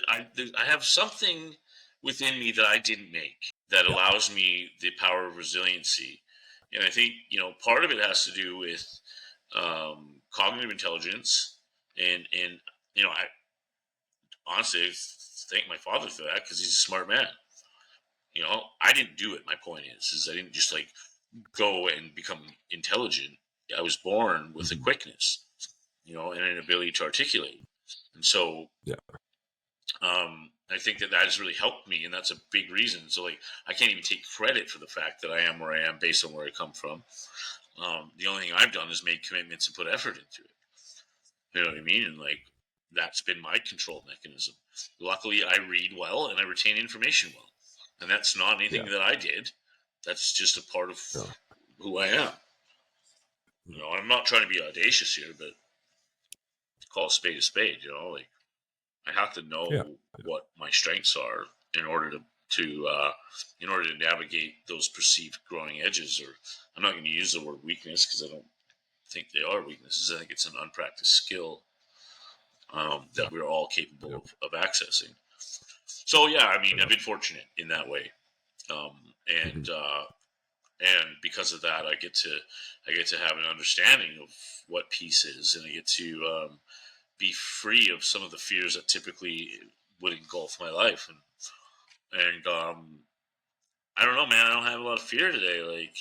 I have something within me that I didn't make that allows me the power of resiliency, and I think, you know, part of it has to do with cognitive intelligence, and you know, I honestly thank my father for that, because he's a smart man. You know, I didn't do it. My point is I didn't just like go and become intelligent. I was born with a quickness, you know, and an ability to articulate. And so, I think that has really helped me, and that's a big reason. So, like, I can't even take credit for the fact that I am where I am based on where I come from. The only thing I've done is made commitments and put effort into it. You know what I mean? And like, that's been my control mechanism. Luckily, I read well and I retain information well. And that's not anything that I did. That's just a part of who I am. You know, I'm not trying to be audacious here, but call a spade, you know, like, I have to know what my strengths are in order to navigate those perceived growing edges. Or I'm not going to use the word weakness, because I don't think they are weaknesses. I think it's an unpracticed skill that we're all capable of accessing. So yeah, I mean, I've been fortunate in that way, and because of that, I get to have an understanding of what peace is, and I get to be free of some of the fears that typically would engulf my life, and I don't know, man. I don't have a lot of fear today. Like,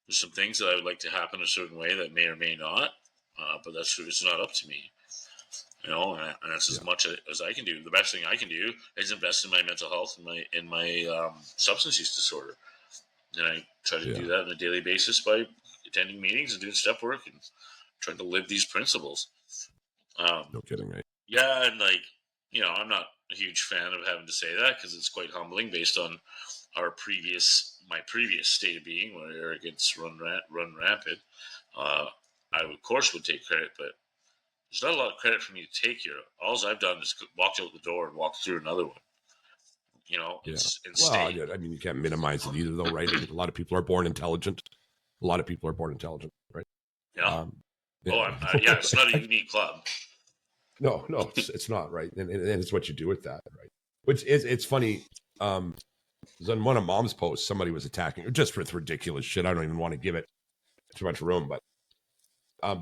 there's some things that I would like to happen a certain way that may or may not, but it's not up to me. You know, and that's as much as I can do. The best thing I can do is invest in my mental health and my substance use disorder. And I try to do that on a daily basis by attending meetings and doing step work and trying to live these principles. No kidding, right? Yeah, and like, you know, I'm not a huge fan of having to say that, because it's quite humbling based on my previous state of being, where arrogance run rampant. I of course would take credit, but there's not a lot of credit for me to take here. All I've done is walked out the door and walked through another one. You know, and stay. I mean, you can't minimize it either, though, right? A lot of people are born intelligent. Right? Yeah. Yeah. Yeah, it's not a unique club. No, it's not, right? And it's what you do with that, right? Which is, it's funny. On one of Mom's posts, somebody was attacking her just with ridiculous shit. I don't even want to give it too much room, but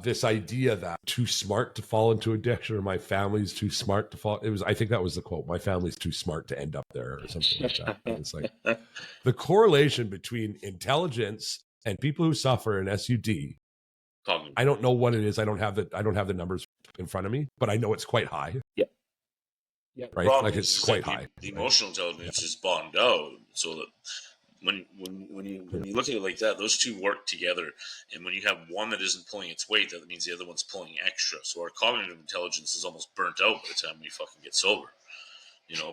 this idea that too smart to fall into addiction, or my family's too smart to fall. I think that was the quote. My family's too smart to end up there, or something like that. And it's like the correlation between intelligence and people who suffer an SUD. I don't know what it is. I don't have the numbers in front of me, but I know it's quite high. Yeah. Yeah. Right. Like it's quite high. The emotional intelligence is bombed out, so that when you look at it like that, those two work together. And when you have one that isn't pulling its weight, that means the other one's pulling extra. So our cognitive intelligence is almost burnt out by the time we fucking get sober.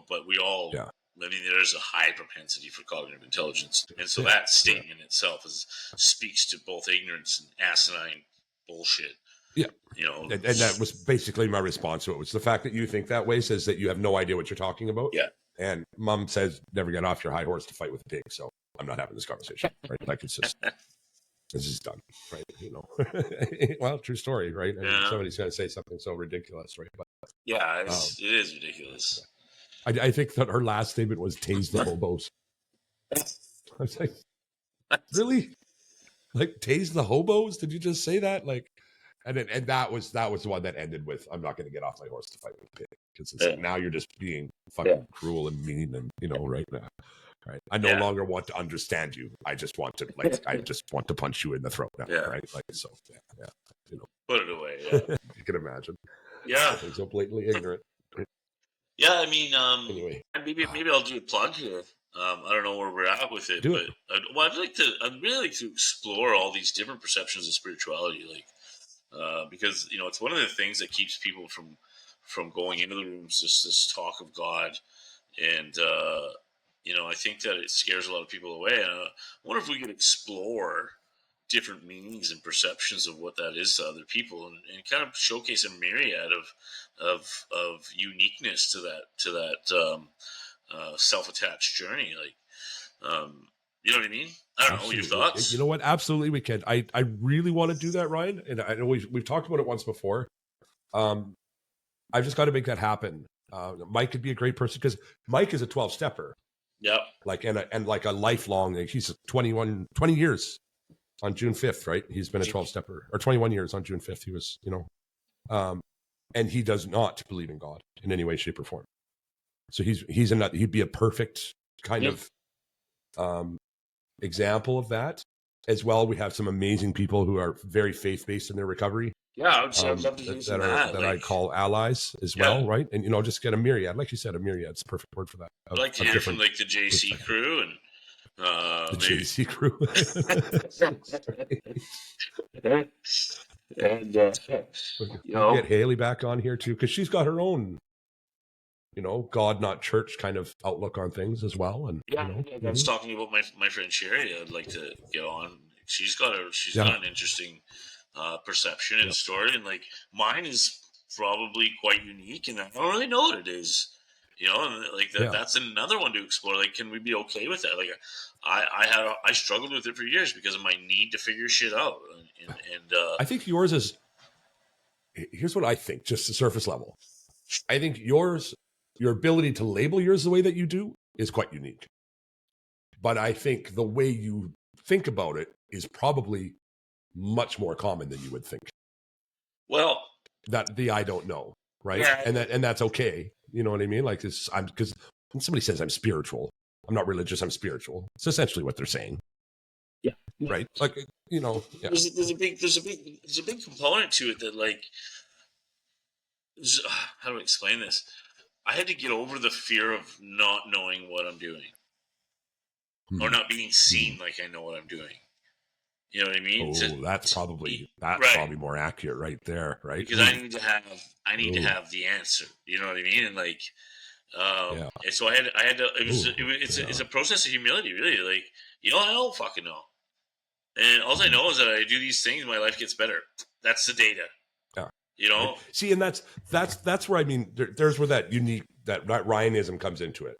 But we all. Yeah. I mean, there's a high propensity for cognitive intelligence, and so that statement itself speaks to both ignorance and asinine bullshit. Yeah, and that was basically my response to it. Was the fact that you think that way says that you have no idea what you're talking about. Yeah, and Mom says never get off your high horse to fight with a pig. So I'm not having this conversation. Right? Like it's just this is done. Right? Well, true story, right? I mean, somebody's going to say something so ridiculous, right? But yeah, it is ridiculous. I think that her last statement was "tase the hobos." I was like, really? Like tase the hobos? Did you just say that? Like, and that was the one that ended with, "I'm not going to get off my horse to fight with a pig," because it's like, now you're just being fucking cruel and mean, and right now, right? I no longer want to understand you. I just want to punch you in the throat now, right? Like so, put it away. Yeah. You can imagine. Yeah, something so blatantly ignorant. Yeah, I mean, anyway, maybe I'll do a plug here. I don't know where we're at with it, but I'd really like to explore all these different perceptions of spirituality, because it's one of the things that keeps people from going into the rooms. This talk of God, and I think that it scares a lot of people away. And I wonder if we could explore different meanings and perceptions of what that is to other people, and kind of showcase a myriad of uniqueness to that self-attached journey. You know what I mean? I don't know your thoughts. You know what? Absolutely, we can. I really want to do that, Ryan. And I know we've talked about it once before. I've just got to make that happen. Mike could be a great person because Mike is a 12-stepper. Yeah. And like a lifelong. He's 20 years. On June 5th, right? He's been a 12-stepper, or 21 years on June 5th. He was, and he does not believe in God in any way, shape, or form. So he'd be a perfect kind of example of that. As well, we have some amazing people who are very faith-based in their recovery. Yeah, I would love to use that. I call allies as well, right? And just get a myriad, like you said, a myriad. It's a perfect word for that. I'd like to hear from the JC crew and. The JC crew. And get Haley back on here too, because she's got her own God not church kind of outlook on things as well. And I was talking about my friend Sherry. I'd like to get on. She's got an interesting perception and story, and like mine is probably quite unique, and I don't really know what it is. And like that's another one to explore. Like, can we be okay with that? Like, I struggled with it for years because of my need to figure shit out. And I think yours is. Here's what I think, just the surface level. I think your ability to label yours the way that you do is quite unique. But I think the way you think about it is probably much more common than you would think. Well, I don't know, right? Yeah. And that's okay. You know what I mean? Like this, because when somebody says I'm spiritual, I'm not religious, I'm spiritual. It's essentially what they're saying. Yeah. Right. Like, Yeah. There's a big component to it that, like, how do I explain this? I had to get over the fear of not knowing what I'm doing, or not being seen like I know what I'm doing. You know what I mean? Oh, that's probably more accurate right there, right? Because I need to have the answer. You know what I mean? And like, and so I had to. It's a process of humility, really. Like, I don't fucking know, and all I know is that I do these things, my life gets better. That's the data. Yeah. See, and that's where I mean, there's where that unique that Ryanism comes into it.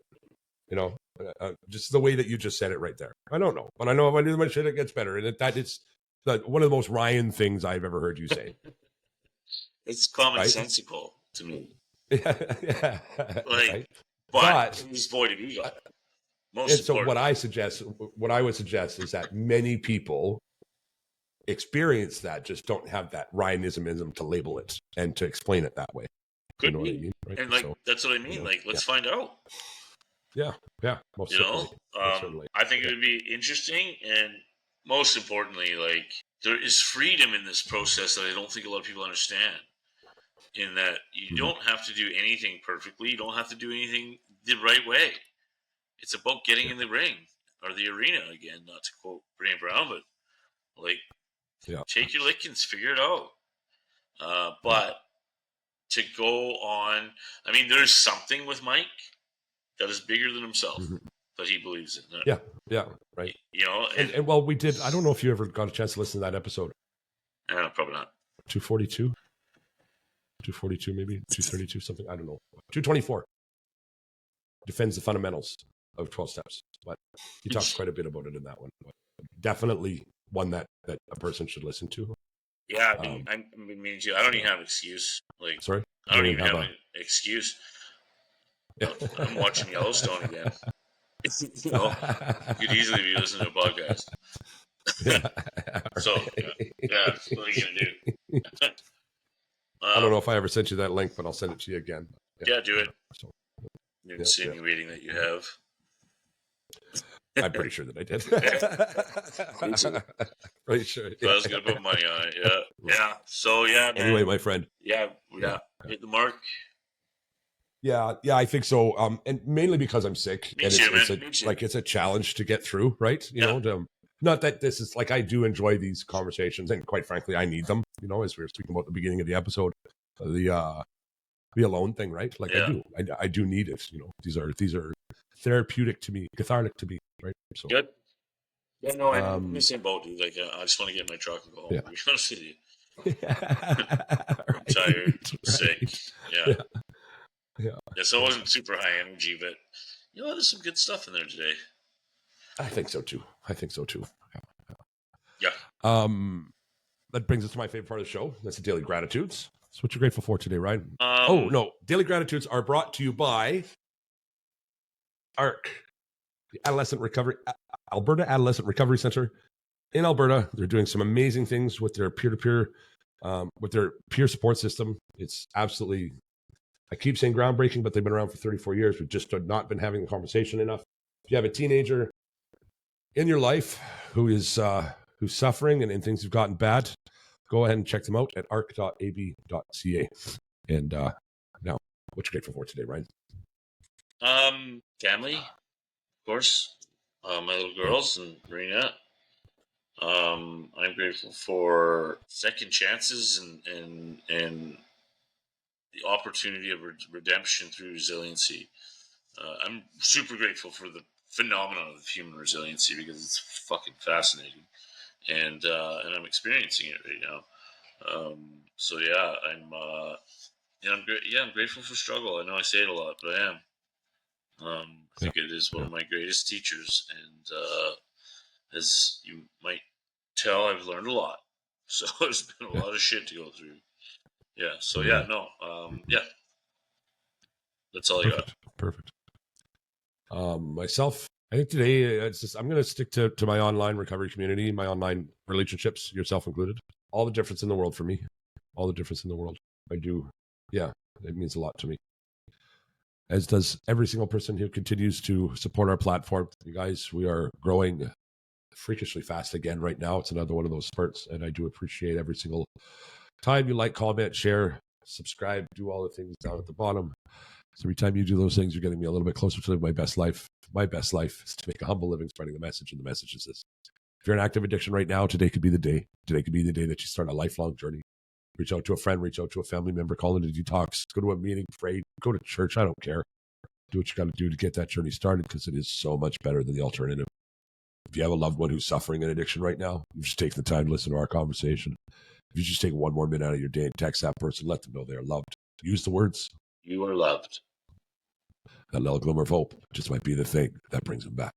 Just the way that you just said it right there. I don't know, but I know if I do my shit, it gets better, and one of the most Ryan things I've ever heard you say. It's commonsensical to me. Yeah. Like, Right? but his point of view. Most so what important. I would suggest is that many people experience that, just don't have that Ryanism to label it and to explain it that way. Could You know be. what I mean? Right? And like So, that's what I mean. you know, Like, let's find out. yeah, most You know, certainly. Most certainly. I think it would be interesting, and most importantly, like, there is freedom in this process that I don't think a lot of people understand. In that you don't have to do anything perfectly, you don't have to do anything the right way. It's about getting in the ring or the arena again. Not to quote Brene Brown, but like, take your lickings, figure it out. But to go on, I mean, there's something with Mike that is bigger than himself that he believes in. Yeah, right. You know, and well, we did. I don't know if you ever got a chance to listen to that episode. Probably not. 242, maybe 232, something. I don't know. 224 defends the fundamentals of 12 steps, but he talks quite a bit about it in that one. Definitely one that a person should listen to. Yeah, I mean, I don't even have an excuse. Like, sorry, I don't even have an excuse. I'm watching Yellowstone again. You know, you could easily be listening to a podcast. So, yeah, what are you gonna do? I don't know if I ever sent you that link, but I'll send it to you again. Yeah, do it. So, You're insinuating that you have. I'm pretty sure that I did. Pretty sure. So I was gonna put money on it. Yeah. So man. Anyway, my friend. Yeah. Hit the mark. Yeah, I think so. And mainly because I'm sick, Me and too. it's a challenge to get through, right? You know, not that this is like, I do enjoy these conversations, and quite frankly, I need them. You know, as we were speaking about at the beginning of the episode, the alone thing, right? Like, I do need it. You know, these are therapeutic to me, cathartic to me, right? So good. Yeah, no, I'm in the same boat, dude. Like, I just want to get in my truck and go home. To be honest with you, I'm tired, sick. Yeah. So it wasn't super high energy, but you know, there's some good stuff in there today. I think so too. Yeah. That brings us to my favorite part of the show. That's the daily gratitudes. That's what you're grateful for today, Ryan. Daily gratitudes are brought to you by AARC, the Alberta Adolescent Recovery Center in Alberta. They're doing some amazing things with their peer-to-peer, with their peer support system. It's absolutely, I keep saying groundbreaking, but they've been around for 34 years. We've just not been having the conversation enough. If you have a teenager in your life who's suffering and things have gotten bad, go ahead and check them out at arc.ab.ca. And now, what you grateful for today, Ryan? Family, of course. My little girls and Marina. I'm grateful for second chances and the opportunity of redemption through resiliency. I'm super grateful for the phenomenon of human resiliency because it's fucking fascinating, and I'm experiencing it right now. So yeah, I'm great. Yeah, I'm grateful for struggle. I know I say it a lot, but I am. I think it is one of my greatest teachers, and as you might tell, I've learned a lot. So there's been a lot of shit to go through. Yeah. So yeah, no. That's all I got. Perfect. Myself, I think today I'm going to stick to my online recovery community, my online relationships, yourself included. All the difference in the world for me. All the difference in the world. I do. Yeah, it means a lot to me. As does every single person who continues to support our platform. You guys, we are growing freakishly fast again right now. It's another one of those spurts, and I do appreciate every single time you like, comment, share, subscribe, do all the things down at the bottom. So every time you do those things, you're getting me a little bit closer to living my best life. My best life is to make a humble living, spreading the message, and the message is this. If you're in active addiction right now, today could be the day. Today could be the day that you start a lifelong journey. Reach out to a friend, reach out to a family member, call in a detox, go to a meeting, pray, go to church. I don't care. Do what you got to do to get that journey started, because it is so much better than the alternative. If you have a loved one who's suffering an addiction right now, you just take the time to listen to our conversation. If you just take 1 more minute out of your day and text that person, let them know they are loved. Use the words. You are loved. That little glimmer of hope just might be the thing that brings them back.